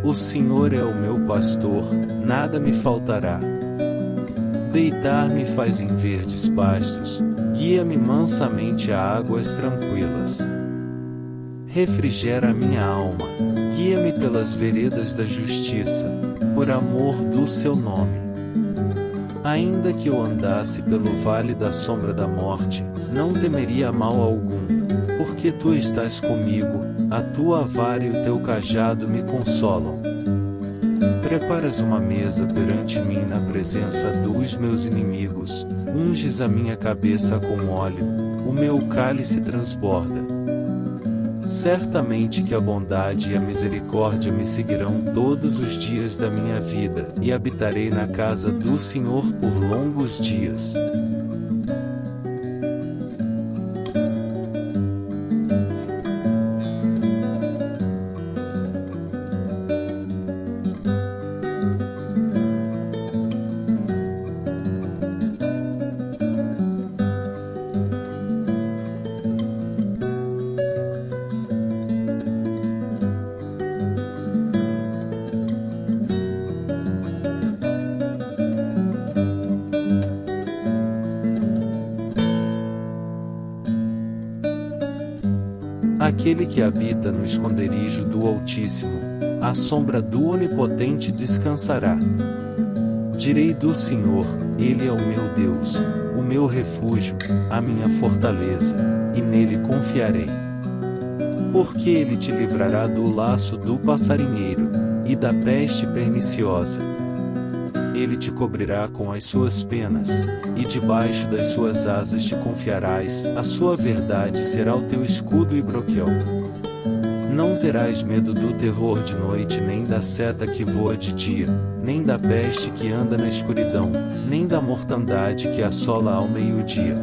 O Senhor é o meu pastor, nada me faltará. Deitar-me faz em verdes pastos, guia-me mansamente a águas tranquilas. Refrigera a minha alma, guia-me pelas veredas da justiça, por amor do seu nome. Ainda que eu andasse pelo vale da sombra da morte, não temeria mal algum, porque tu estás comigo, a tua vara e o teu cajado me consolam. Preparas uma mesa perante mim na presença dos meus inimigos, unges a minha cabeça com óleo, o meu cálice transborda. Certamente que a bondade e a misericórdia me seguirão todos os dias da minha vida, e habitarei na casa do Senhor por longos dias. Aquele que habita no esconderijo do Altíssimo, à sombra do Onipotente descansará. Direi do Senhor, Ele é o meu Deus, o meu refúgio, a minha fortaleza, e nele confiarei. Porque Ele te livrará do laço do passarinheiro, e da peste perniciosa. Ele te cobrirá com as suas penas, e debaixo das suas asas te confiarás, a sua verdade será o teu escudo e broquel. Não terás medo do terror de noite, nem da seta que voa de dia, nem da peste que anda na escuridão, nem da mortandade que assola ao meio-dia.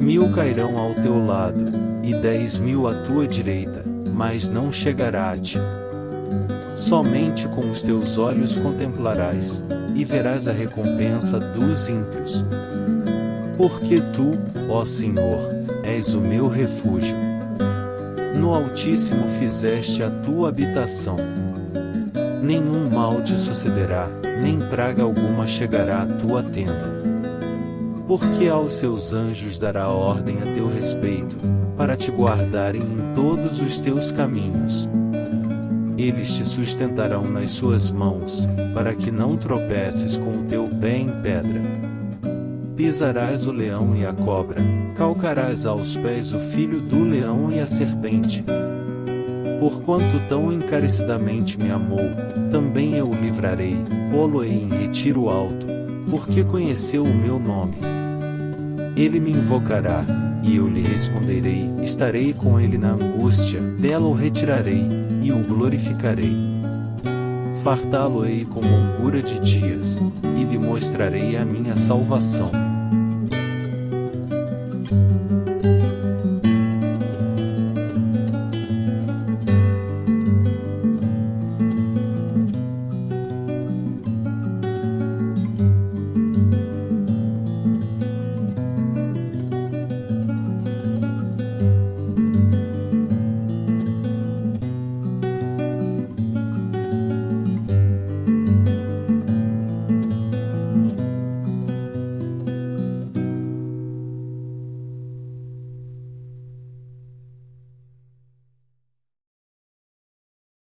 1000 cairão ao teu lado, e 10.000 à tua direita, mas não chegará a ti. Somente com os teus olhos contemplarás, e verás a recompensa dos ímpios. Porque tu, ó Senhor, és o meu refúgio. No Altíssimo fizeste a tua habitação. Nenhum mal te sucederá, nem praga alguma chegará à tua tenda. Porque aos seus anjos dará ordem a teu respeito, para te guardarem em todos os teus caminhos. Eles te sustentarão nas suas mãos, para que não tropeces com o teu pé em pedra. Pisarás o leão e a cobra, calcarás aos pés o filho do leão e a serpente. Porquanto tão encarecidamente me amou, também eu o livrarei, pô-lo-ei em retiro alto, porque conheceu o meu nome. Ele me invocará, e eu lhe responderei, estarei com ele na angústia, dela o retirarei, e o glorificarei. Fartá-lo-ei com longura de dias, e lhe mostrarei a minha salvação.